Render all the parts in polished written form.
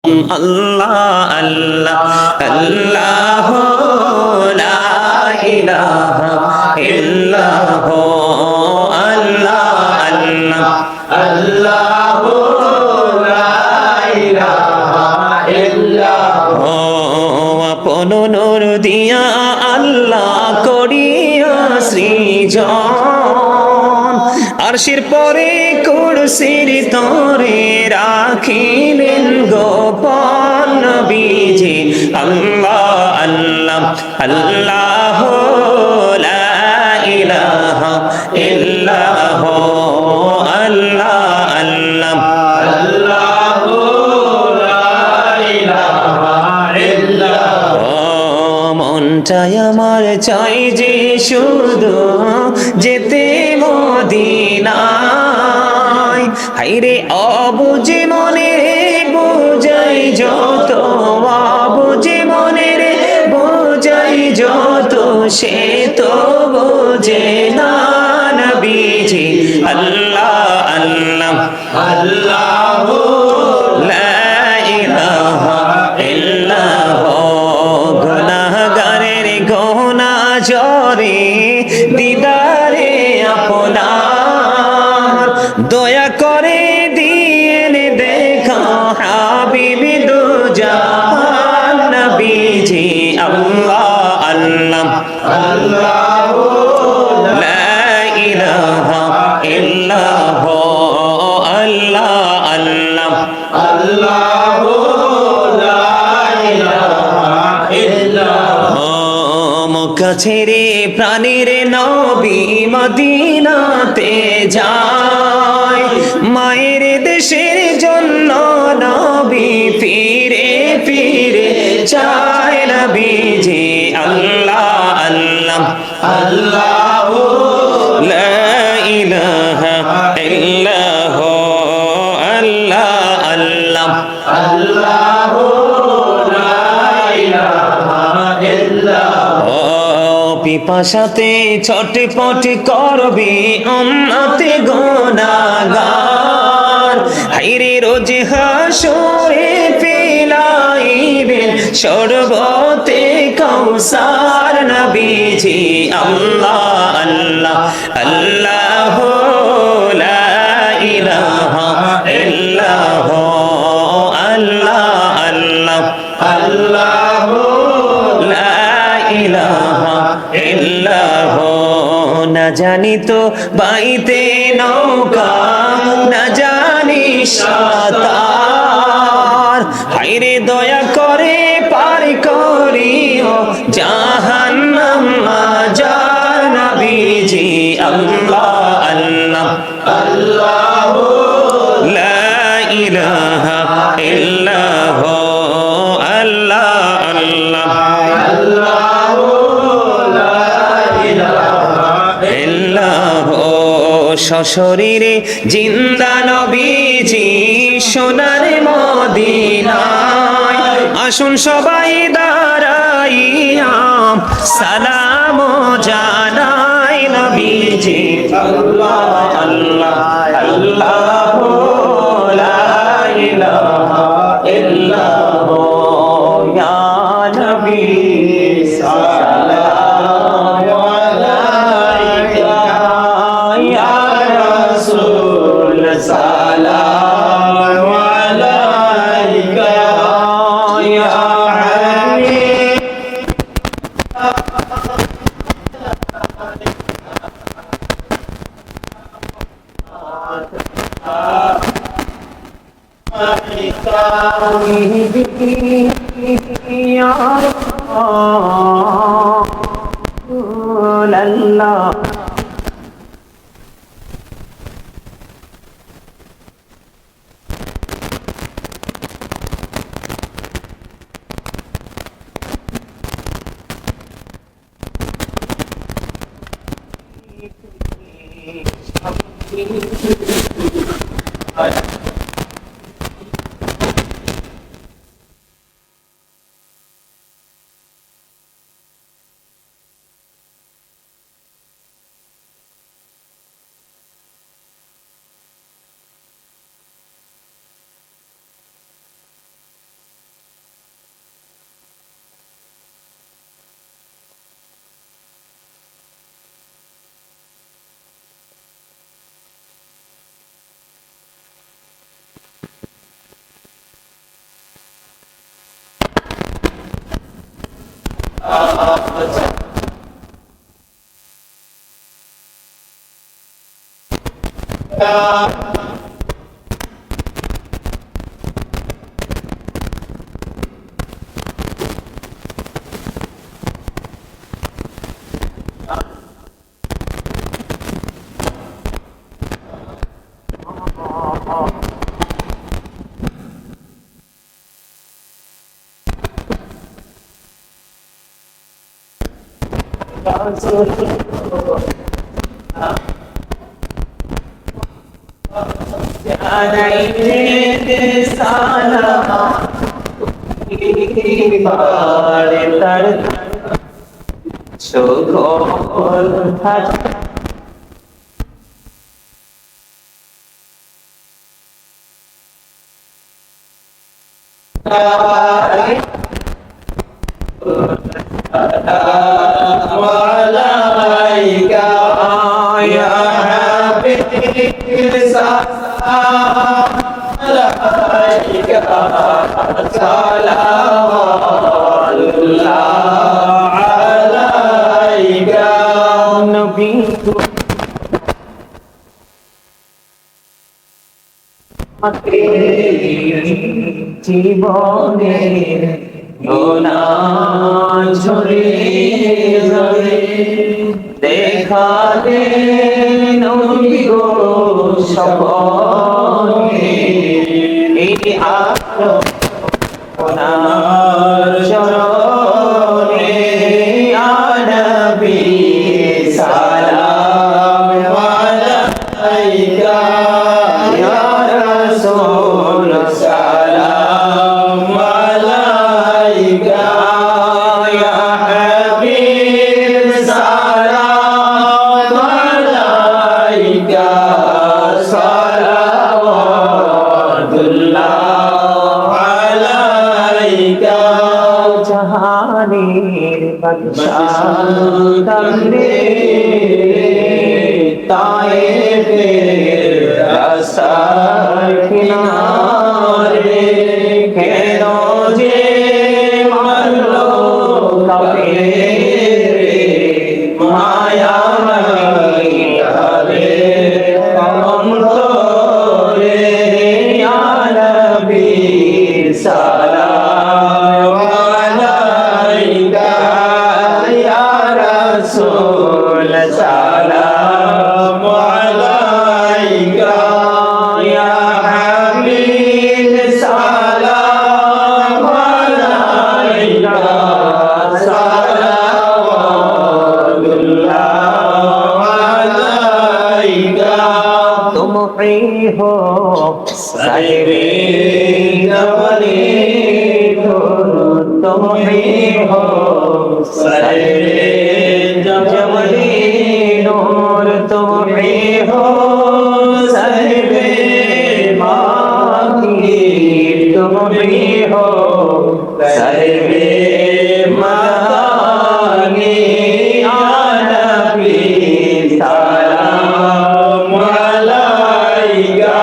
আল্লাহ আল্লাহ আল্লাহ লা ইলাহা ইল্লাল্লাহ আল্লাহ আল্লাহ আল্লাহ লা ইলাহা ইল্লাল্লাহ আপন নূর দিয়া আল্লাহ করিয়া সৃজন আরশের পরে কুরসির তরে রাখিলেন গোপন নবীজি আল্লাহ আল্লাহ আল্লাহ লা ইলাহা ইল্লাল্লাহ আল্লাহ আল্লাহ আল্লাহ লা ইলাহা ইল্লাল্লাহ মনটাই আমার চাই যে শুধু যেতে মদিনায় হায়রে অবুঝে মনে রে বুঝাই যত অবুঝে মনে রে বুঝাই যত সে তো বোঝে না নবীজি আল্লাহ আল্লাহ আল্লাহ লা ইলাহা ইল্লাল্লাহ গুনাহগারের গুনাহ জরে দিদারে আপনার দয়া করে দিয়েন দেখা হাবিবি দু জাহান নবীজি আল্লাহ আল্লাহ আল্লাহ লা ইলাহা ইল্লাল্লাহ আল্লাহ আল্লাহ আল্লাহ লা ইলাহা ইল্লাল্লাহ মক্কা ছেড়ে প্রাণের নবী মদিনাতে যায় মায়ের দেশের জন্য নবী ফিরে ফিরে চায় নবীজি আল্লাহ আল্লাহ আল্লাহ লা ইলাহা ইল্লাল্লাহ আল্লাহ আল্লাহ আল্লাহ লা ইলাহা ইল্লাল্লাহ পিপাসাতে ছটপট করবে উম্মতে গুনাহগার হায়রে রোজ হাসরে পিলাইবেন শরবতে কাউসার নবীজি আল্লাহ আল্লাহ আল্লাহ লা ইলাহা ইল্লাল্লাহ আল্লাহ আল্লাহ আল্লাহ লা ইলাহা ইল্লাল্লাহ না জানি তো বাইতে নৌকা না জানি সাঁতার হায়রে দয়া করে পার করিও জাহান্নাম মাজার নবীজি আল্লাহ আল্লাহ আল্লাহ লা ইলাহা ইল্লাল্লাহ আল্লাহ আল্লাহ আল্লাহ লা ইলাহা ইল্লাল্লাহ সশরীরে জিন্দা নবীজি সোনার মদিনায় আসুন সবাই দাঁড়াইয়া সালাম জানাই নবীজি আল্লাহ আল্লাহ আল্লাহ লা ইলাহা ইল্লাল্লাহ ইয়া নবী সালাম আলাইকা ইয়া রাসূল সালাম আলাইকা ইয়া হাবিব আল্লাহ জীবনে গোনা ঝরিয়ে যাবে দেখা দে নবী গো স্বপনে এই আলো ওনার চরণে ইয়া নবী সালাম আলাইকা ইয়া রাসূল সালাম আলাইকা ইয়া হাবিব সালাম আলাইকা সালাওয়াতুল্লাহ আলাইকা জাহানের বাদশাহ তামরে তায়েফের রাস্তার কিনারে কেন যে মারলো কাফেরে মায়া মায়ারে অন্তরে ইয়া নবী সালাম আলাইকা ইয়া রাসূল সালাম আলাইকা ইয়া হাবিব সালাম আলাইকা সালাওয়াতুল্লাহ আলাইকা तुम ही हो साहिबे जवानी तुम ही हो साहिबे जवानी नूर तुम ही हो साहिबे माकी तुम ही हो साहिबे माकी या नबी सलाम अलैका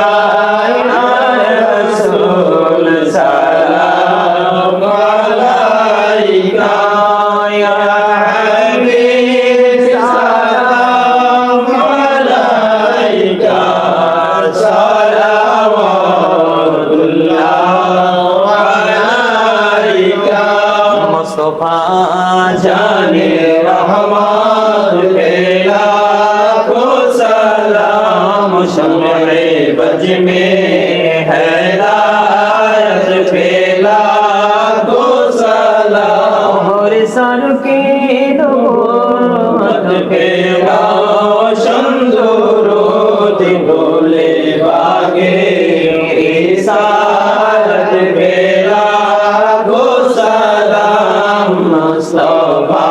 या रसूल सलाम अलैका या हबीब सलाम अलैका सलावतुल्लाह अलैका मुस्तफा जाने रहमत पेला को सलाम शम्मे बज में हैदायत पेला को सलाम और सर के नूरत पेला शंदुरो दिलोले बागे रिसालत पेला को सलाम मुस्तफा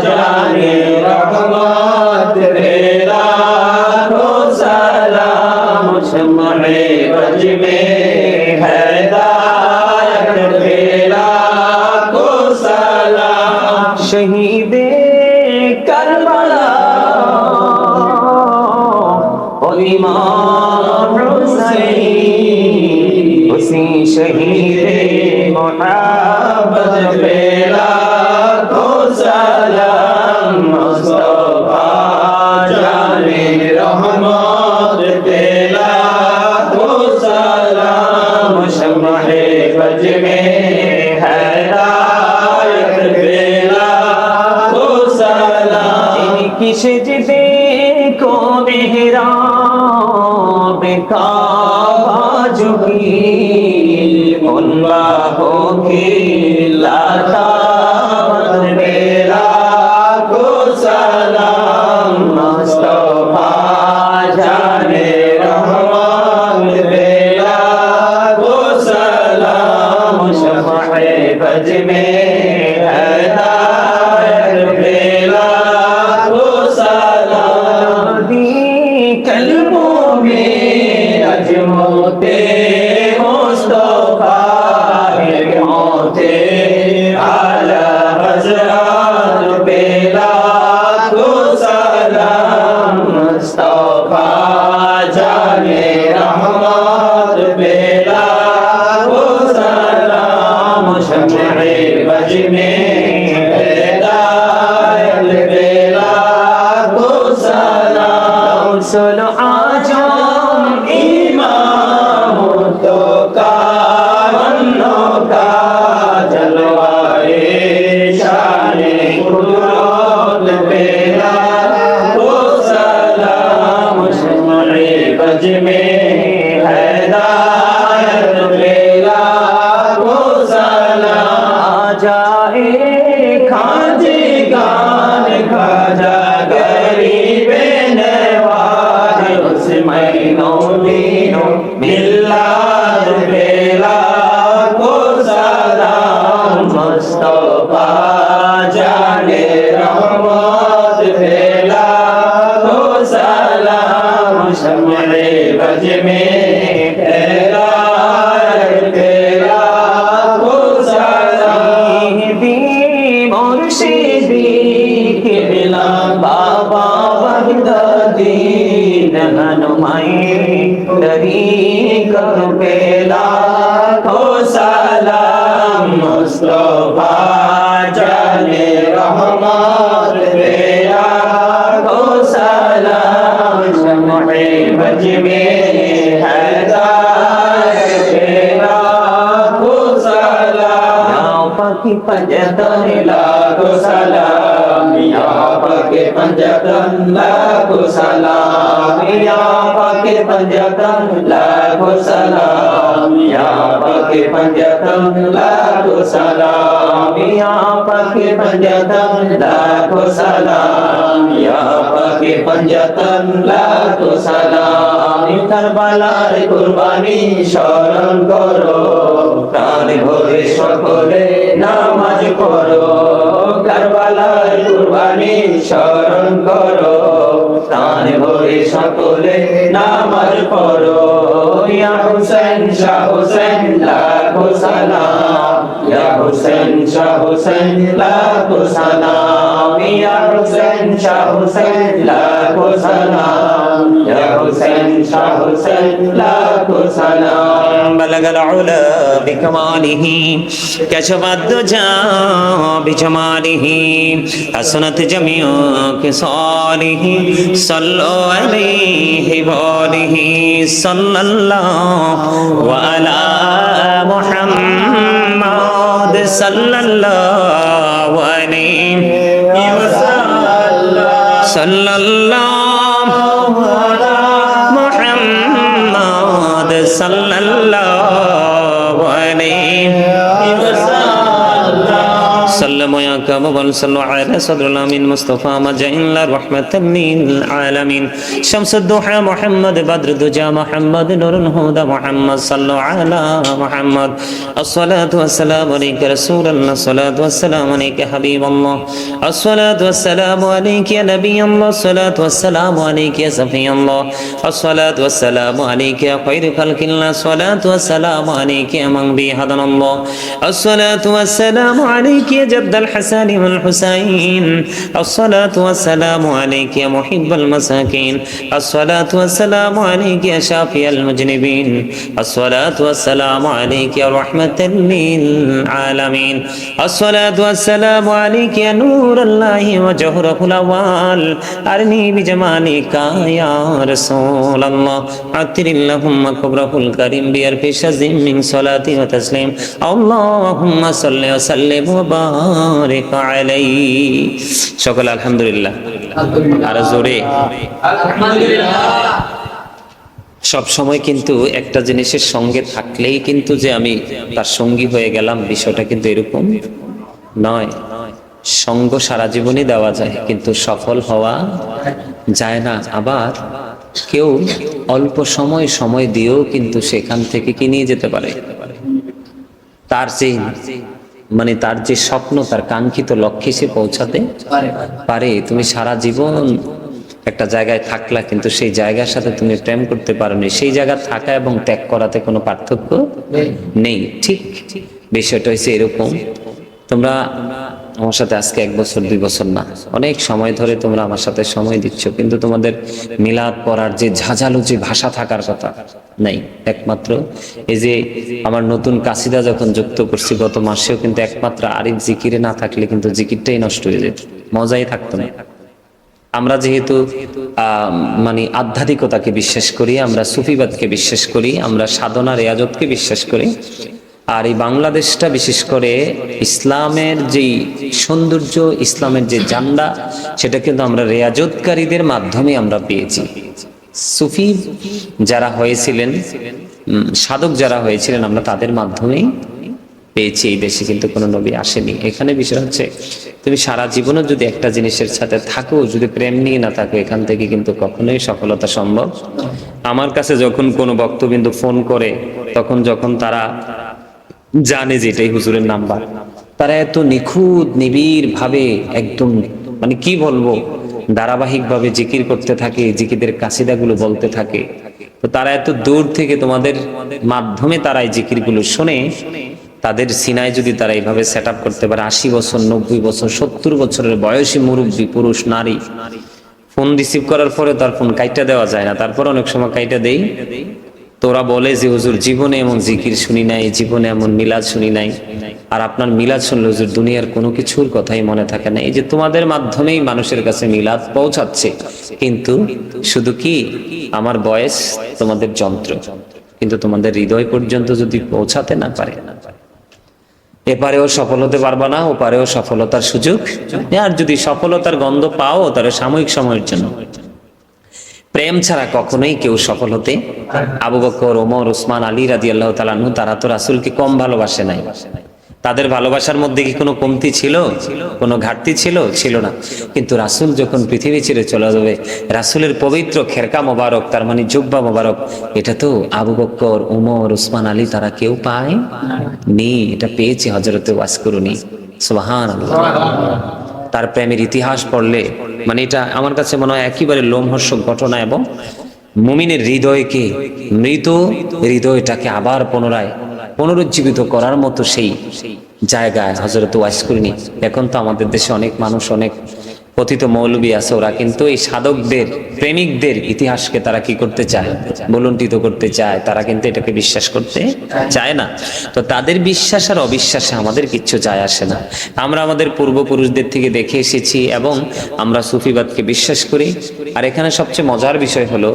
जाने रहमत पेला को सलाम शम्मे बज में हैदायत पेला को सलाम शहीदे करबला और इमाम हुसैन उसी शहीदे मोहब्बत पेला को बज में हैदायत बेला को सलाम की सजदे को मेहराब काबा झुकी उन बाहों की लाता बेला को सलाम मुस्तफा जाने रहमान बेला को सलाम शफ़े बज में हैदायत बेला को सलाम दी कल्बों में अजमोते मुस्तफा होते आला हज़रत बेला को सलाम मुस्तफा जाने रहमत बेला को सलाम शफ़े बज में हैदायत बेला को सलाम सुनो आजम इमाम तो का बन्नों का जलवाए शाने कुदरत बेला को सलाम शफ़े बज में हैदायत बेला को सलाम जाए खाजे गान खाजा गरीबे नवाज उस महीनों दिनों मिलाद बेला को सलाम मुस्तफा जाने रहमत बेला को सलाम शफ़े बज में हैदायत बेला को सलाम दी मुर्शिदी किबला बाबा बगदादीन हनुमाई तरीक़त बेला को सलाम मुस्तफा जाने रहमत बेला को सलाम शफ़े बज में हैदायत बेला को सलाम पकी पंजतन लाखो सलाम या पके पंजतन लाखो सलाम या पके पंजतन लाखो सलाम या पके पंजतन लाखो सलाम या पके पंजतन लाखो सलाम या पके पंजतन लाखो सलाम करबलार कुर्बानी স্মরণ করো প্রাণ ভরে সকলে নামাজ পড়ো কারবালার কুরবানি স্মরণ করো প্রাণ ভরে সকলে নামাজ পড়ো ইয়া হুসেন শাহ হুসেন লাখো সালাম ইয়া হুসেন শাহ হুসেন লাখো সালাম ইয়া হুসেন শাহ হুসেন লাখো সালাম ইয়া হুসেন শাহ হুসেন লাখো সালাম বালাগাল উলা বিকামালিহি কাশফাদ দুজা বিজামালিহি হাসনাত জামিউ কিসালিহি সাল্লু আলাইহি ওয়া আলিহি সাল্লাল্লাহু আলা মুহাম্মাদ সাল্লাল্লাহু আলাইহি ওয়া সাল্লাম সাল্লাল্লাহু আলা মুহাম্মাদ সাল্লাল্লাহু আলাইহি ওয়া সাল্লাম সাল্লামু ইয়া কামাল সাল্লু আলা সাদরুল আমিন মুস্তাফা মাজাইল রাহমাতাল লিল আলামিন শামসুদ দুহা মুহাম্মদ বদরুদ দুজা মুহাম্মদ নূরুল হুদা মুহাম্মদ সাল্লু আলা মুহাম্মদ আসসালাতু ওয়াসসালামু আলাইকা রাসূলুল্লাহ সাল্লাতু ওয়াসসালামু আলাইকা হাবিবাল্লাহ আসসালাতু ওয়াসসালামু আলাইকা ইয়া নাবিয়াল্লাহ সাল্লাতু ওয়াসসালামু আলাইকা ইয়া সাফিয়াল্লাহ আসসালাতু ওয়াসসালামু আলাইকা ইয়া খায়রু খালকিল্লাহ সাল্লাতু ওয়াসসালামু আলাইকা ইয়া মান বিহি হাদানাল্লাহ আসসালাতু ওয়াসসালামু আলাইকা ইয়া জাদ্দাল হাসান الحسن والحسين الصلاة والسلام عليك يا محب المساكين الصلاة والسلام عليك يا شافي المذنبين الصلاة والسلام عليك يا رحمة للعالمين الصلاة والسلام عليك يا نور الله وجهره الأول أرني بجمالك يا رسول الله عطر اللهم كبره الكريم بألف شزم من صلاة وتسليم اللهم صل وسلم وبارك عليه সকল আলহামদুলিল্লাহ আর জোরে আলহামদুলিল্লাহ। সব সময় কিন্তু একটা জিনিসের সঙ্গে থাকলেই কিন্তু যে আমি তার সঙ্গী হয়ে গেলাম বিষয়টা কিন্তু এরকম নয়। সঙ্গ সারা জীবনই দেওয়া যায় কিন্তু সফল হওয়া যায় না। আবার কেউ অল্প সময় দিয়েও কিন্তু সেখান থেকে কি নিয়ে যেতে পারে, তার যে স্বপ্ন, তার কাঙ্ক্ষিত লক্ষ্যে সে পৌঁছাতে পারে। তুমি সারা জীবন একটা জায়গায় থাকলা কিন্তু সেই জায়গার সাথে তুমি প্রেম করতে পারোনি, সেই জায়গা থাকা এবং ত্যাগ করাতে কোনো পার্থক্য নেই। ঠিক বিষয়টা হচ্ছে এরকম। তোমরা আমার সাথে আজকে 1 বছর 2 বছর না, অনেক সময় ধরে তোমরা আমার সাথে সময় দিচ্ছ, কিন্তু তোমাদের মিলাদ পড়ার যে ঝাঁঝালো যে ভাষা থাকার কথা নাই। একমাত্র এই যে আমার নতুন কাসিদা যখন যুক্ত করছি গত মাসেও, কিন্তু একমাত্র আরিফ জিকিরে না থাকলে কিন্তু জিকিরটাই নষ্ট হয়ে যেত, মজাই থাকতো না। আমরা যেহেতু মানে আধ্যাত্মিকতাকে বিশ্বাস করি, আমরা সুফিবাদকে বিশ্বাস করি, আমরা সাধনা রেয়াজতকে বিশ্বাস করি, আর এই বাংলাদেশটা বিশেষ করে ইসলামের যেই সৌন্দর্য, ইসলামের যে জান্ডা, সেটা কিন্তু আমরা রেয়াজতকারীদের মাধ্যমে আমরা পেয়েছি। সুফি যারা হয়েছিলেন, সাধক যারা হয়েছিলেন, আমরা তাদের মাধ্যমেই পেয়েছি। এই দেশে কিন্তু কোনো নবী আসেনি। এখানে বিষয় হচ্ছে তুমি সারা জীবনও যদি একটা জিনিসের সাথে থাকো, যদি প্রেম নিয়ে না থাকো, এখান থেকে কিন্তু কখনোই সফলতা সম্ভব। আমার কাছে যখন কোনো ভক্তবিন্দু ফোন করে, তখন যখন তারা জানে যে এটাই হুজুরের নাম্বার, তারা এত নিখুঁত নিবিড় ভাবে একদম মানে কি বলবো ধারাবাহিক ভাবে জিকির করতে থাকে, জিকিরদের কাসিদাগুলো বলতে থাকে। তো তারা এত দূর থেকে তোমাদের মাধ্যমে তারা এই জিকিরগুলো শুনে, তাদের সিনায় যদি তারা এইভাবে সেট আপ করতে পারে, 80 বছর 90 বছর 70 বছরের বয়সী মুরব্বী পুরুষ নারী, ফোন রিসিভ করার পরে তার ফোন কাইটা দেওয়া যায় না, তারপর অনেক সময় কাইটা দেই। তোরা বলে যে হুজুর জীবনে এমন জিকির শুনি নাই, জীবনে এমন মিলাদ শুনি নাই, আর আপনার মিলাদ শুনলে হুজুর দুনিয়ার কোনো কিছুর কথাই মনে থাকে না। এই যে তোমাদের মাধ্যমেই মানুষের কাছে মিলাদ পৌঁছাচ্ছে, কিন্তু শুধু কি আমার বয়স তোমাদের যন্ত্র, কিন্তু তোমাদের হৃদয় পর্যন্ত যদি পৌঁছাতে না পারে, এপারেও সফল হতে পারবা না, ওপারেও সফলতার সুযোগ। আর যদি সফলতার গন্ধ পাও, তাহলে সাময়িক সময়ের জন্য। প্রেম ছাড়া কখনোই কেউ সফল হতে, আবু বকর, ওমর, ওসমান, আলী রাদিয়াল্লাহু তাআলা আনহু, তারা তো রাসূলকে কম ভালোবাসে নাই। তাদের ভালোবাসার মধ্যে কি কোনো কমতি ছিল, কোনো ঘাটতি ছিল? ছিল না। কিন্তু রাসূল যখন পৃথিবী ছেড়ে চলে যাবে, রাসূলের পবিত্র খেরকা মোবারক, তার মানে জুব্বা মোবারক, এটা তো আবু বকর, ওমর, ওসমান, আলী তারা কেউ পায় নি, এটা পেয়েছে হযরতে ওয়াসকুরুনি। সুবহানাল্লাহ। তার প্রেমের ইতিহাস পড়লে মানে এটা আমার কাছে মনে হয় একেবারে লোমহর্ষক ঘটনা, এবং মুমিনের হৃদয়কে, মৃত হৃদয়টাকে আবার পুনরুজ্জীবিত করার মতো সেই জায়গায় হযরত ওয়াসকুরুনি। এখন তো আমাদের দেশে অনেক মানুষ, অনেক পতিত মৌলবী আছে, ওরা কিন্তু এই সাধকদের, প্রেমিকদের ইতিহাসকে তারা কি করতে চায়, বলুন্টিত করতে চায়, তারা কিন্তু এটাকে বিশ্বাস করতে চায় না। তো তাদের বিশ্বাস আর অবিশ্বাসে আমাদের কিচ্ছু যায় আসে না। আমরা আমাদের পূর্বপুরুষদের থেকে দেখে এসেছি এবং আমরা সুফিবাদকে বিশ্বাস করি। আর এখানে সবচেয়ে মজার বিষয় হলো,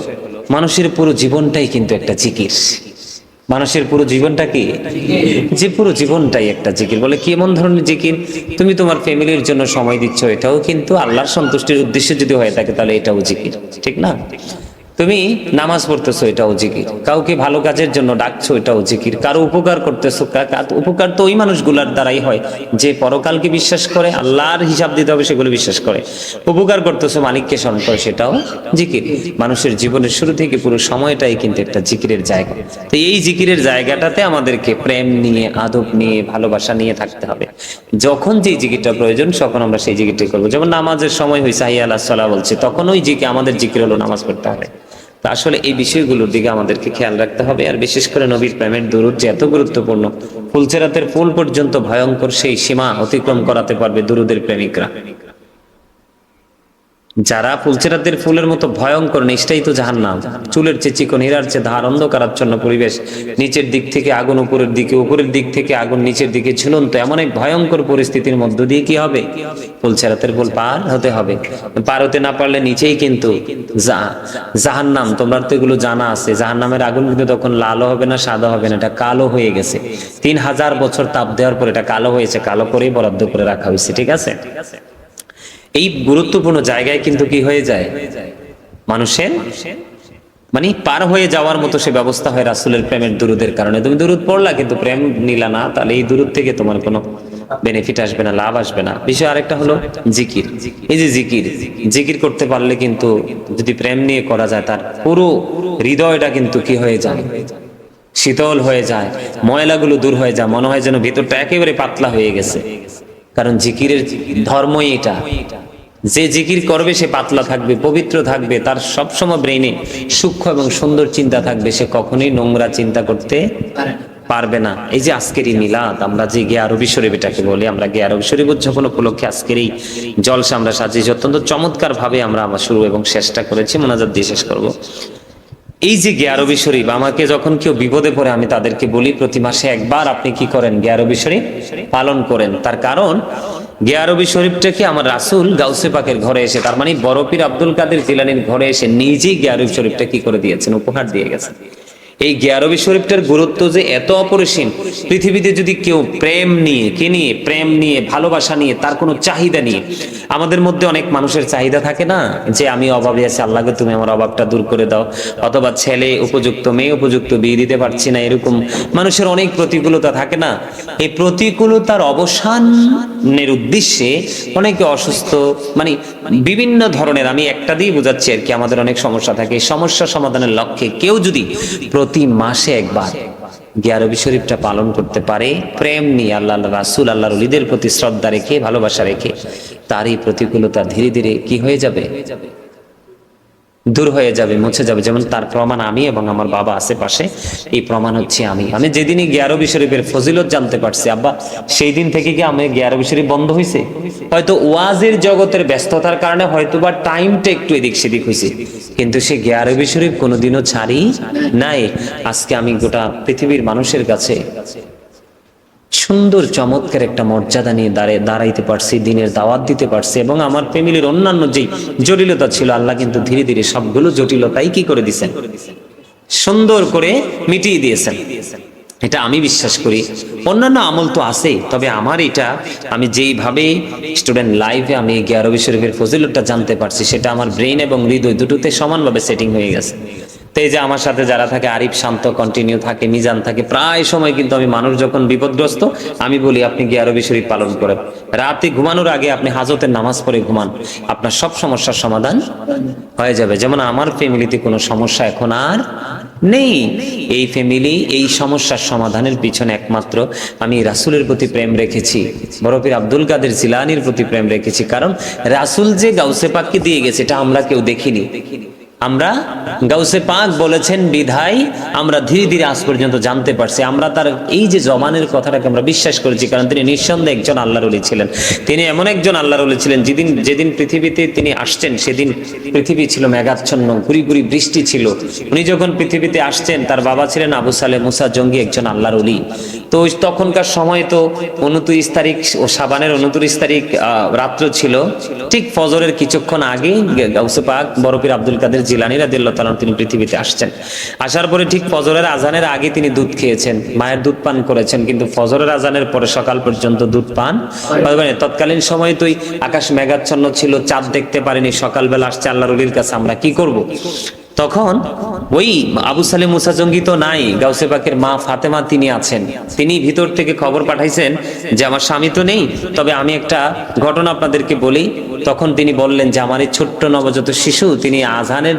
মানুষের পুরো জীবনটাই কিন্তু একটা জিকির। মানুষের পুরো জীবনটা কি, যে পুরো জীবনটাই একটা জিকির। বলে কি এমন ধরনের জিকির? তুমি তোমার ফ্যামিলির জন্য সময় দিচ্ছ, এটাও কিন্তু আল্লাহর সন্তুষ্টির উদ্দেশ্যে যদি হয়ে থাকে তাহলে এটাও জিকির, ঠিক না? তুমি নামাজ পড়তেছো, এটাও জিকির। কাউকে ভালো কাজের জন্য ডাকছো, এটাও জিকির। কারো উপকার করতেছো, উপকার তো ওই মানুষগুলার দ্বারাই হয় যে পরকালকে বিশ্বাস করে, আল্লাহর হিসাব দিতে হবে সেগুলো বিশ্বাস করে। উপকার করতেছো, মালিককে স্মরণ করে, সেটাও জিকির। মানুষের জীবনের শুরু থেকে পুরো সময়টাই কিন্তু একটা জিকিরের জায়গা। তো এই জিকিরের জায়গাটাতে আমাদেরকে প্রেম নিয়ে, আদব নিয়ে, ভালোবাসা নিয়ে থাকতে হবে। যখন যে জিকিরটা প্রয়োজন তখন আমরা সেই জিকিরটাই করবো। যেমন নামাজের সময় হয়েছে হাইয়া আলাস সালাহ বলছে, তখন ওই জিকির, আমাদের জিকির হলো নামাজ পড়তে হবে। তা আসলে এই বিষয়গুলোর দিকে আমাদেরকে খেয়াল রাখতে হবে। আর বিশেষ করে নবীর প্রেমের দুরূদ যে এত গুরুত্বপূর্ণ, ফুলসেরাতের ফুল পর্যন্ত ভয়ঙ্কর সেই সীমা অতিক্রম করাতে পারবে দুরুদের প্রেমিকরা। যারা ফুলসেরাতের ফুলের মতো ভয়ঙ্কর, নিষ্ঠাই তো জাহান্নাম। চুলের চেয়ে চিকন, হীরার চেয়ে ধার, অন্ধকারাচ্ছন্ন পরিবেশ, নিচের দিক থেকে আগুন উপরের দিকে, উপরের দিক থেকে আগুন নিচের দিকে ঝুলন্ত, এমন এক ভয়ঙ্কর পরিস্থিতির মধ্য দিয়ে কি হবে? ফুলসেরাতের ফুল পার হতে হবে। পার হতে না পারলে নিচেই কিন্তু জাহান্নাম। তোমরা তো এগুলো জানা আছে, জাহান্নামের আগুন কিন্তু তখন লালও হবে না, সাদা হবে না, এটা কালো হয়ে গেছে। 3000 বছর তাপ দেওয়ার পর এটা কালো হয়েছে, কালো করেই বরাদ্দ করে রাখা হয়েছে। ঠিক আছে, এই গুরুত্বপূর্ণ জায়গায় কিন্তু কি হয়ে যায়, মানুষের মানে পার হয়ে যাওয়ার মতো সে ব্যবস্থা হয় রাসূলের প্রেমের দুরুদের কারণে। তুমি দুরুদ পড়লা কিন্তু প্রেম নিলা না, তাহলে এই দুরুদ থেকে তোমার কোনো বেনিফিট আসবে না, লাভ আসবে না। বিষয় আরেকটা হলো জিকির। এই যে জিকির করতে পারলে কিন্তু যদি প্রেম নিয়ে করা যায়, তার পুরো হৃদয়টা কিন্তু কি হয়ে যায়, শীতল হয়ে যায়, ময়লাগুলো দূর হয়ে যায়, মনে হয় যেন ভিতরটা একেবারে পাতলা হয়ে গেছে। কারণ জিকিরের ধর্মই এটা, যে জিকির করবে সে পাতলা থাকবে, পবিত্র থাকবে, তার সবসময় ব্রেইনে সূক্ষ্ম এবং সুন্দর চিন্তা থাকবে, সে কখনোই নোংরা চিন্তা করতে পারবে না। এই যে আজকের এই মিলাদ, আমরা যে গিয়া রবি শরীফ এটাকে বলি, আমরা গিয়া রবি শরীফ উদযাপন উপলক্ষে আজকের এই জলসা আমরা সাজিয়েছি অত্যন্ত চমৎকার ভাবে। আমরা শুরু এবং শেষটা করেছি, মোনাজাত দিয়ে শেষ করবো। এই যে গিয়া রবি শরীফ, আমাকে যখন কেউ বিপদে পড়ে আমি তাদেরকে বলি প্রতি মাসে একবার আপনি কি করেন, গিয়া রবি শরীফ পালন করেন। তার কারণ গিয়া রবি শরীফটাকে আমার রাসূল গাউসে পাকের ঘরে এসে, তার মানে বড় পীর আব্দুল কাদের জিলানীর ঘরে এসে নিজেই গিয়া রবি শরীফটা কি করে দিয়েছেন, উপহার দিয়ে গেছেন। এই গিয়া রবি শরীফটার গুরুত্ব যে এত অপরিসীম, পৃথিবীতে যদি কেউ প্রেম নিয়ে ভালোবাসা নিয়ে, তার কোনো চাহিদা নিয়ে, আমাদের মধ্যে অনেক মানুষের চাহিদা থাকে না, যে আমি অভাবে আছি, আল্লাহকে তুমি আমার অভাবটা দূর করে দাও, অথবা ছেলে উপযুক্ত, মেয়ে উপযুক্ত, বিয়ে দিতে পারছি না, এরকম মানুষের অনেক প্রতিকূলতা থাকে না। এই প্রতিকূলতার অবসানের উদ্দেশ্যে অনেকে অসুস্থ, মানে বিভিন্ন ধরনের, আমি একটা দিয়ে বোঝাচ্ছি আর কি, আমাদের অনেক সমস্যা থাকে। এই সমস্যা সমাধানের লক্ষ্যে কেউ যদি প্রতি মাসে একবার গিয়া রবি শরীফটা পালন করতে পারে, প্রেম নিয়ে, আল্লাহ রাসূল আল্লাহর ওলিদের প্রতি শ্রদ্ধা রেখে, ভালোবাসা রেখে, তারই প্রতিকূলতা ধীরে ধীরে কি হয়ে যাবে, দূর হয়ে যাবে, মুছে যাবে। যেমন তার প্রমাণ আমি এবং আমার বাবা আশেপাশে, এই প্রমাণ হচ্ছে আমি যেদিনই গিয়া রবি শরীফের ফজিলত জানতে পারছি আব্বা, সেই দিন থেকে কি আমি গিয়া রবি শরীফ বন্ধ হয়েছে? হয়তো ওয়াজের জগতের ব্যস্ততার কারণে হয়তো বা টাইমটা একটু এদিক সেদিক হয়েছে, কিন্তু সে গিয়া রবি শরীফ কোনোদিনও ছাড়ি নাই। আজকে আমি গোটা পৃথিবীর মানুষের কাছে সুন্দর চমৎকার একটা মর্যাদা নিয়ে দাঁড়াইতে পারছি, দিনের দাওয়াত দিতে পারছি, এবং আমার ফ্যামিলির অন্যান্য যেই জটিলতা ছিল, আল্লাহ কিন্তু ধীরে ধীরে সবগুলো জটিলতাই কি করে দিয়েছেন, সুন্দর করে মিটিয়ে দিয়েছেন। এটা আমি বিশ্বাস করি। অন্যান্য আমল তো আছে, তবে আমার এটা, আমি যেইভাবে স্টুডেন্ট লাইফে আমি গিয়া রবি শরীফের ফজিলতটা জানতে পারছি, সেটা আমার ব্রেইন এবং হৃদয় দুটোতে সমানভাবে সেটিং হয়ে গেছে। তো এই যে আমার সাথে যারা থাকে, আরিফ, শান্ত, কন্টিনিউ থাকে, মিজান থাকে, প্রায় সময় কিন্তু আমি, মানুষ যখন বিপদগ্রস্ত, আমি বলি আপনি গিয়া রবি শরীফ পালন করেন, রাতে ঘুমানোর আগে আপনি হাজতের নামাজ পড়ে ঘুমান, আপনার সব সমস্যার সমাধান হয়ে যাবে। যেমন আমার ফ্যামিলিতে কোনো সমস্যা এখন আর নেই। এই ফ্যামিলি, এই সমস্যার সমাধানের পিছনে একমাত্র আমি রাসূলের প্রতি প্রেম রেখেছি, বড় পীর আব্দুল কাদের জিলানীর প্রতি প্রেম রেখেছি। কারণ রাসূল যে গাউসে পাককে দিয়ে গেছে, এটা আমরা কেউ দেখিনি। আমরা গাউসে পাক বলেছেন বিধায় আমরা ধীরে ধীরে আজ পর্যন্ত জানতে পারছি। আমরা তার এই যে জমানের কথাটাকে আমরা বিশ্বাস করেছি, কারণ তিনি নিঃসন্দেহে একজন আল্লাহর ওলি ছিলেন। তিনি এমন একজন আল্লাহর ওলি ছিলেন, যেদিন পৃথিবীতে তিনি আসছেন, সেদিন পৃথিবী ছিল মেঘাচ্ছন্ন, গুড়ি গুড়ি বৃষ্টি ছিল। উনি যখন পৃথিবীতে আসছেন, তার বাবা ছিলেন আবু সালেহ মুসা জঙ্গি, একজন আল্লাহর ওলি। তো তখনকার সময় তো 29 তারিখ ও শাবানের 29 তারিখ রাত্র ছিল। ঠিক ফজরের কিছুক্ষণ আগে গাউসে পাক বড় পীর আব্দুল কাদের জিলানী রাদিয়াল্লাহু তাআলা তিনি পৃথিবীতে আসছেন। আসার পরে ঠিক ফজরের আজানের আগে তিনি দুধ খেয়েছেন, মায়ের দুধ পান করেছেন, কিন্তু ফজরের আজানের পরে সকাল পর্যন্ত দুধ পান করবেন। তৎকালীন সময় তো আকাশ মেঘাচ্ছন্ন ছিল, চাঁদ দেখতে পারেনি। সকালবেলা আসছে আল্লাহর ওলির কাছে, আমরা কি করব? তখন ওই আবু সালেহ মুসা জঙ্গি তো নাই, গাউসে পাকের মা ফাতেমা তিনি আছেন। তিনি ভিতর থেকে খবর পাঠাইছেন যে আমার স্বামী তো নেই, তবে আমি একটা ঘটনা আপনাদেরকে বলি। তখন তিনি বললেন যে আমার এই ছোট্ট নবজাত শিশু, তিনি আজানের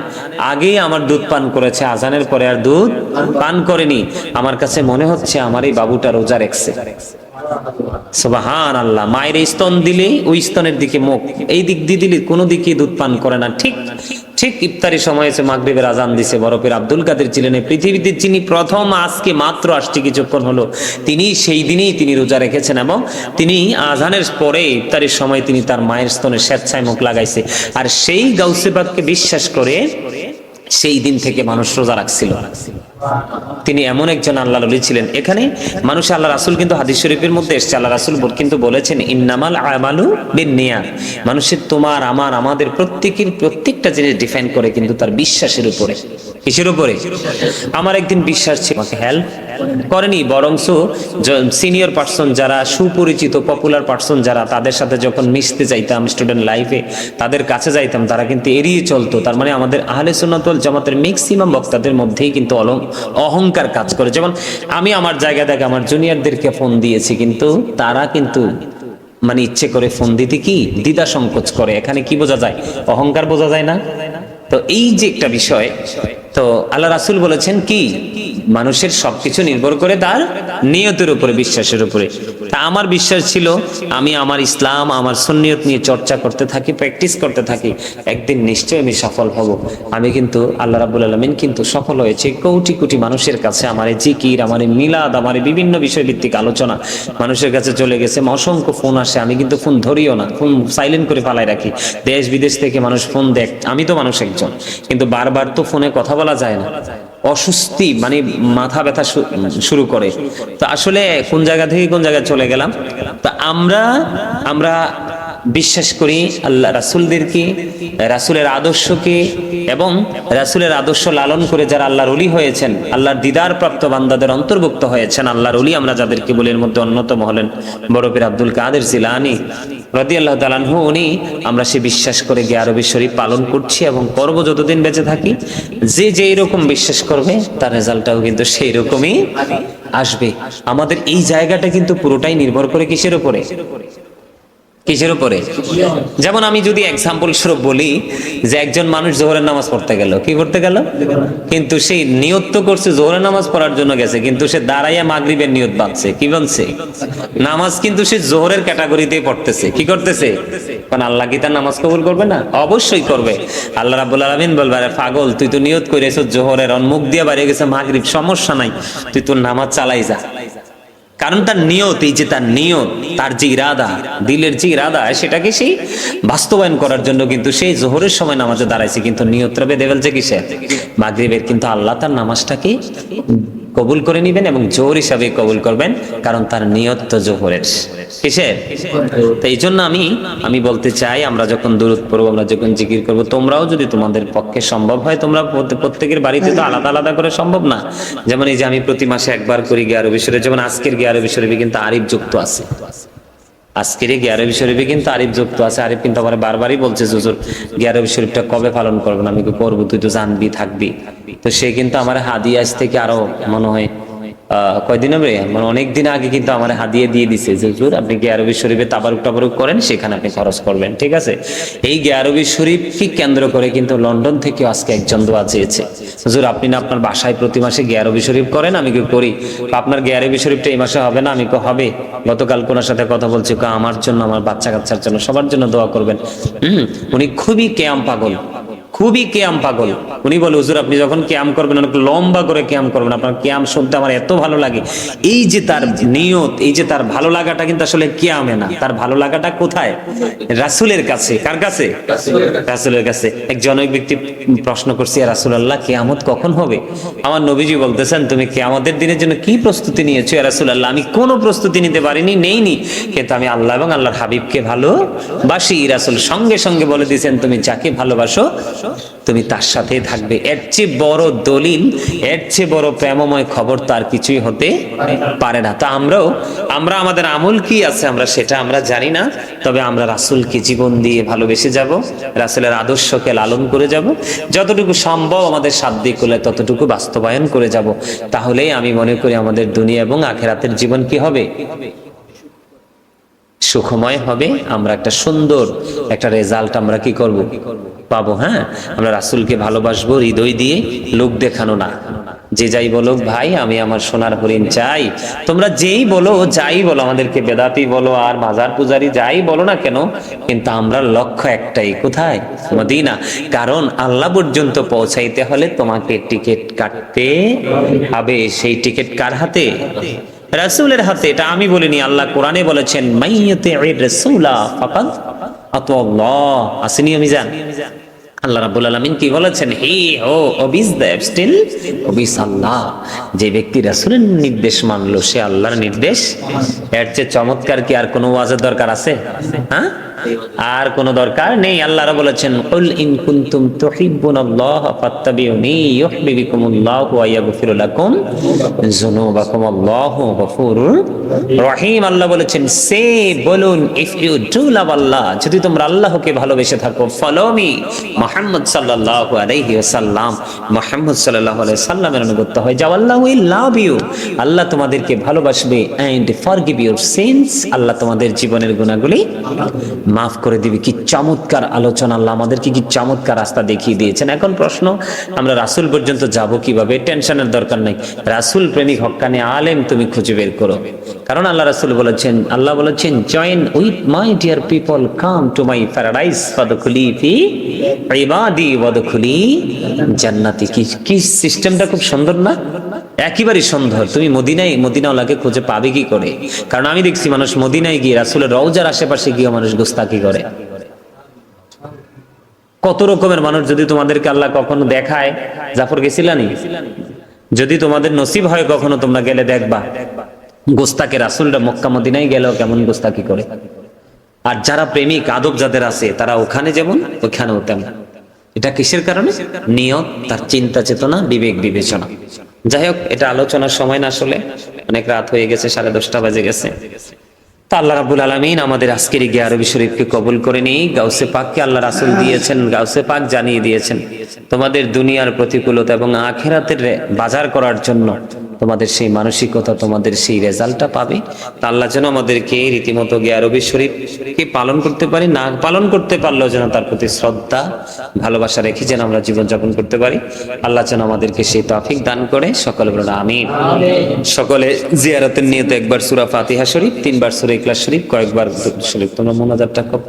আগেই আমার দুধ পান করেছে, আজানের পরে আর দুধ পান করেনি। আমার কাছে মনে হচ্ছে আমার এই বাবুটা রোজা রেখেছে। সুবহানাল্লাহ। মায়ের স্তন দিলে ওই স্তনের দিকে মুখ, এই দিক দিয়ে দিলে কোনো দিকে দুধ পান করে না। ঠিক ঠিক ইফতারি সময় এসে মাগরিবের আজান দিছে, বরফের আব্দুল কাদের ছিলেন পৃথিবীতে যিনি প্রথম, আজকে মাত্র আসছে কিছুক্ষণ হলো, তিনি সেই দিনই তিনি রোজা রেখেছেন এবং তিনি আজানের পরে ইফতারির সময় তিনি তার মায়ের স্তনে স্বেচ্ছায় মুখ লাগাইছে। আর সেই গাউসে পাককে বিশ্বাস করে সেই দিন থেকে মানুষ রোজা রাখছিল। তিনি এমন একজন আল্লাহর ওলি ছিলেন। এখানে মানুষ আল্লাহ রাসূল কিন্তু হাদিস শরীফের মধ্যে এসেছে, আল্লাহ রাসূল কিন্তু বলেছেন ইন্নামাল আমালু বিন্নিয়াত। মানুষের তোমার আমার আমাদের প্রত্যেকটা জিনিস ডিফাইন করে কিন্তু তার বিশ্বাসের উপরে। কিসের উপরে? আমার একদিন বিশ্বাস ছিল, আমাকে হেল্প করেনি, বরংস সিনিয়র পার্সন যারা, সুপরিচিত পপুলার পার্সন যারা, তাদের সাথে যখন মিশতে চাইতাম স্টুডেন্ট লাইফে, তাদের কাছে যাইতাম, তারা কিন্তু এড়িয়ে চলতো। তার মানে আমাদের আহলে সুন্নাত ওয়াল জামাতের ম্যাক্সিমাম বক্তাদের মধ্যেই কিন্তু অহংকার কাজ করে। যেমন আমি আমার জায়গা থেকে আমার জুনিয়রদেরকে ফোন দিয়েছি, কিন্তু তারা কিন্তু মানে ইচ্ছে করে ফোন দিতে কি দ্বিধা সংকোচ করে। এখানে কি বোঝা যায়? অহংকার বোঝা যায় না? তো এই যে একটা বিষয়, তো আল্লাহ রাসূল বলেছেন কি মানুষের সবকিছু নির্ভর করে তার নিয়তের উপরে, বিশ্বাসের উপরে। তা আমার বিশ্বাস ছিল আমি আমার ইসলাম আমার সুন্নিয়ত নিয়ে চর্চা করতে থাকি, প্র্যাকটিস করতে থাকি, একদিন নিশ্চয়ই আমি সফল হব। আমি কিন্তু আল্লাহ রাব্বুল আলামিন কিন্তু সফল হয়েছে। কোটি কোটি মানুষের কাছে আমার জিকির, আমার মিলাদ, আমার বিভিন্ন বিষয় ভিত্তিক আলোচনা মানুষের কাছে চলে গেছে। অসংখ্য ফোন আসে, আমি কিন্তু ফোন ধরিও না, ফোন সাইলেন্ট করে পালাই রাখি। দেশ বিদেশ থেকে মানুষ ফোন দেখ, আমি তো মানুষ একজন, কিন্তু বারবার তো ফোনে কথা বলা যায় না, অস্বস্তি মানে মাথা ব্যথা শুরু করে। তো আসলে কোন জায়গা থেকে কোন জায়গায় চলে গেলাম। তা আমরা বিশ্বাস করি আল্লাহ রাসূলদেরকে, রাসূলের আদর্শকে, এবং রাসূলের আদর্শ লালন করে যারা আল্লাহর ওলি হয়েছেন, আল্লাহর দিদার প্রাপ্ত বান্দাদের অন্তর্ভুক্ত হয়েছেন। আল্লাহর ওলি আমরা যাদেরকে বলি, এর মধ্যে অন্যতম হলেন বরফের আব্দুল কাদের জিলানী রাদিয়াল্লাহু তাআলা আনহু। উনি আমরা সে বিশ্বাস করে গিয়ে আরবি শরীফ পালন করছি এবং করব যতদিন বেঁচে থাকি। যে যেই রকম বিশ্বাস করবে তার রেজাল্টটাও কিন্তু সেই রকমই আসবে। আমাদের এই জায়গাটা কিন্তু পুরোটাই নির্ভর করে কিসের উপরে? কিসের উপরে? যেমন আমি যদি এক্সাম্পল স্বরূপ বলি যে একজন মানুষ জোহরের নামাজ পড়তে গেল, কি করতে গেল? কিন্তু সেই নিয়ত তো করছে জোহরের নামাজ পড়ার জন্য গেছে, কিন্তু সে দাঁড়াইয়া মাগরিবের নিয়ত বাঁধছে। কি বাঁধছে? নামাজ কিন্তু সে জোহরের ক্যাটাগরিতে পড়তেছে। কি করতেছে? কারণ আল্লাহ কি তার নামাজ কবুল করবে না? অবশ্যই করবে। আল্লাহ রাব্বুল আলামিন বলবে আরে পাগল, তুই তো নিয়ত করেছিস জোহরের, মুখ দিয়ে বাইরে গেছে মাগরিব, সমস্যা নাই, তুই তোর নামাজ চালাই যা। কারণ তার নিয়ত, এই যে তার নিয়ত, তার যে ইরাদা, দিলের যে ইরাদা, সেটাকে সেই বাস্তবায়ন করার জন্য কিন্তু সেই জোহরের সময় নামাজে দাঁড়াইছে, কিন্তু নিয়তটা বেঁধে ফেলছে কিসের? মাগরিবের। কিন্তু আল্লাহ তার নামাজটাকে কবুল করে নিবেন এবং জোহর হিসাবে কবুল করবেন, কারণ তার নিয়ত তো জোহরের। কিসের? তো এই জন্য আমি বলতে চাই, আমরা যখন দুরূদ পড়বো, আমরা যখন জিকির করবো, তোমরাও যদি তোমাদের পক্ষে সম্ভব হয়, তোমরা প্রত্যেকের বাড়িতে তো আলাদা আলাদা করে সম্ভব না। যেমন এই যে আমি প্রতি মাসে একবার করি গিয়ে আরবি শরীফ, যেমন আজকের গিয়ে আরবি শরীফে কিন্তু আরিফ যুক্ত আছে। আজকের গিয়ে আরবি শরীফে কিন্তু আরিফ যুক্ত আছে। আরিফ কিন্তু আমার বারবারই বলছে হুজুর গিয়ে আরবি শরীফটা কবে পালন করবেন? আমি করবো, তুই তো জানবি, থাকবি। তো সে কিন্তু আমার হাদিয়া আজ থেকে আরো মনে হয় কয়দিন হবে, মানে অনেকদিন আগে কিন্তু আমার হাদিয়া দিয়ে দিছে যে হুজুর আপনি গিয়ে আরবি শরীফে তাবারুক করেন, সেখানে আপনি খরচ করবেন। ঠিক আছে? এই গিয়ে আরবি শরীফকে কেন্দ্র করে কিন্তু লন্ডন থেকে আজকে একজন দোয়া চেয়েছে, হুজুর আপনি না আপনার বাসায় প্রতি মাসে গিয়ে আরবি শরীফ করেন? আমি করি। আপনার গিয়ে আরবি শরীফটা এই মাসে হবে না? আমি হবে। গতকাল কোনার সাথে কথা বলছি, আমার জন্য, আমার বাচ্চা কাচ্চার জন্য, সবার জন্য দোয়া করবেন। উনি খুবই কেয়াম পাগল, খুবই কেয়াম পাগল। উনি বলে হুজুর আপনি যখন কেয়াম করবেন অনেক লম্বা করে কেয়াম করবেন, আপনার কেয়াম শুনতে আমার এত ভালো লাগে। এই যে তার নিয়ত, এই যে তার ভালো লাগাটা কিন্তু আসলে কেয়ামে না, তার ভালো লাগাটা কোথায়? রাসূলের কাছে। কার কাছে? রাসূলের কাছে। এক জনক ব্যক্তি প্রশ্ন করছে, ইয়া রাসূলুল্লাহ কিয়ামত কখন হবে? আমার নবীজি বলতেছেন তুমি কিয়ামতের দিনের জন্য কি প্রস্তুতি নিয়েছো ইয়া রাসূলুল্লাহ? আমি কোনো প্রস্তুতি নিতে পারিনি, নেইনি, কিন্তু আমি আল্লাহ এবং আল্লাহর হাবিবকে ভালোবাসি। রাসূল সঙ্গে সঙ্গে বলে দিয়েছেন তুমি যাকে ভালোবাসো তুমি তার সাথে থাকবে। এর চেয়ে বড় দলিল, এর চেয়ে বড় প্রেমময় খবর তার কিছুই হতে পারে না। তা আমরা আমাদের আমল কি আছে সেটা আমরা জানি না, তবে আমরা রাসূলকে জীবন দিয়ে ভালোবেসে যাব, রাসূলের আদর্শকে লালন করে যাব, যতটুকু সম্ভব আমাদের সাধ্যে করলে ততটুকু বাস্তবায়ন করে যাব। তাহলেই আমি মনে করি আমাদের দুনিয়া এবং আখিরাতের জীবন কি হবে? সুখময় হবে, আমরা একটা সুন্দর একটা রেজাল্ট আমরা কি করব, পাবো। হ্যাঁ, আমরা রাসূলকে ভালোবাসবো হৃদয় দিয়ে, লোক দেখানো না। যে যাই বলো ভাই আমি আমার সোনার হরিণ চাই, তোমরা যেই বলো যাই বলো, আমাদেরকে বেদাতি বলো আর মাজার পূজারি যাই বলো না কেন, কিন্তু আমরা লক্ষ্য একটাই, কোথায়? মদিনা। কারণ আল্লাহ পর্যন্ত পৌঁছাইতে হলে তোমাকে টিকিট কাটতে হবে। সেই টিকিট কার হাতে? রাসূলের হাতে। এটা আমি বলিনি, আল্লাহ কোরআনে বলেছেন মাইয়াতি'ir রাসূলা ফাকাদ আতাল্লাহ। আসেনি আমি জান, আল্লাহ রাব্বুল আলামিন কি বলেছেন? হি ও ওবিস দ্য স্টিল ওবিস আল্লাহ। যে ব্যক্তি রাসূলের নির্দেশ মানলো সে আল্লাহর নির্দেশ। এর চেয়ে চমৎকার কি আর কোনো ওয়াজের দরকার আছে? হ্যাঁ, আর কোনো দরকার নেই। আল্লাহরা বলেছেন কুল ইন কুনতুম তুহিব্বুনাল্লাহ ফাত্তাবিউনি ইউহিব্বুকুমুল্লাহু ওয়া ইয়াগফিরু লাকুম যুনুবাকুম আল্লাহু গফুরুর রহিম। আল্লাহ বলেছেন সে বলুন, ইফ ইউ ডু লাভ আল্লাহ, যদি তোমরা আল্লাহকে ভালোবেসে থাকো, ফলো মি মুহাম্মদ সাল্লাল্লাহু আলাইহি ওয়াসাল্লাম, মুহাম্মদ সাল্লাল্লাহু আলাইহি ওয়াসাল্লামের অনুগত হয়ে যাও, আল্লাহ উইল লাভ ইউ, আল্লাহ তোমাদেরকে ভালোবাসবে, এন্ড ফরগিভ ইউর সিনস, আল্লাহ তোমাদের জীবনের গুনাহগুলি মাফ করে দিবে। কি চমৎকার আলোচনা, আল্লাহ আমাদেরকে কি চমৎকার রাস্তা দেখিয়ে দিয়েছেন। এখন প্রশ্ন, আমরা রাসূল পর্যন্ত যাব কিভাবে? টেনশনের দরকার নাই, রাসূল প্রেমিক হক্কানি আলেম তুমি খুঁজে বের করো। কারণ আল্লাহ রাসূল বলেছেন, আল্লাহ বলেছেন join with my dear people, come to my paradise ফাদখুলি ফি ইবাদি ওয়াদখুলি জান্নাতি। কি সিস্টেমটা খুব সুন্দর না? একেবারে সুন্দর। তুমি মদিনাওয়ালাকে খুঁজে পাবে কি করে? কারণ আমি দেখছি মানুষ মদিনায় গিয়ে রাসূলের রওজার আশেপাশে গিয়ে মানুষ গোস্তাকি করে। কত রকমের মানুষ। যদি তোমাদেরকে আল্লাহ কখনো দেখায়, জাফর গেছিলানি, যদি তোমাদের নসিব হয় কখনো তোমরা গেলে দেখবা গোস্তাকে রাসূলরা মক্কা মদিনায় গেলেও কেমন গোস্তাকি করে। আর যারা প্রেমিক আদব যাদের আছে তারা ওখানে যেমন ওখানেও তেমন। এটা কিসের কারণে? নিয়ত, তার চিন্তা চেতনা, বিবেক বিবেচনা। যাই হোক, এটা আলোচনার সময় না, আসলে অনেক রাত হয়ে গেছে, 10:30 বাজে গেছে। তা আল্লাহ রাব্বুল আলামিন আমাদের আজকের এই আরবি শরীফকে কবুল করে নিই। গাউসে পাককে আল্লাহ রাসূল দিয়েছেন, গাউসে পাক জানিয়ে দিয়েছেন তোমাদের দুনিয়ার প্রতিকূলতা এবং আখিরাতের বাজার করার জন্য তোমাদের সেই মানসিকতা, তোমাদের সেই রেজাল্টটা পাবে। তা আল্লাহ যেন আমাদেরকে রীতিমতো আরবি শরীফকে পালন করতে পারি, না পালন করতে পারলেও যেন তার প্রতি শ্রদ্ধা ভালোবাসা রেখে যেন আমরা জীবনযাপন করতে পারি। আল্লাহ যেন আমাদেরকে সেই তৌফিক দান করে। সকলে বলুন আমিন। সকলে জিয়ারতের নিয়তে একবার সূরা ফাতিহা শরীফ, 3 বার সূরা ইখলাস শরীফ, কয়েকবার দুরূদ শরীফ তোমরা মুনাজাতটা করো।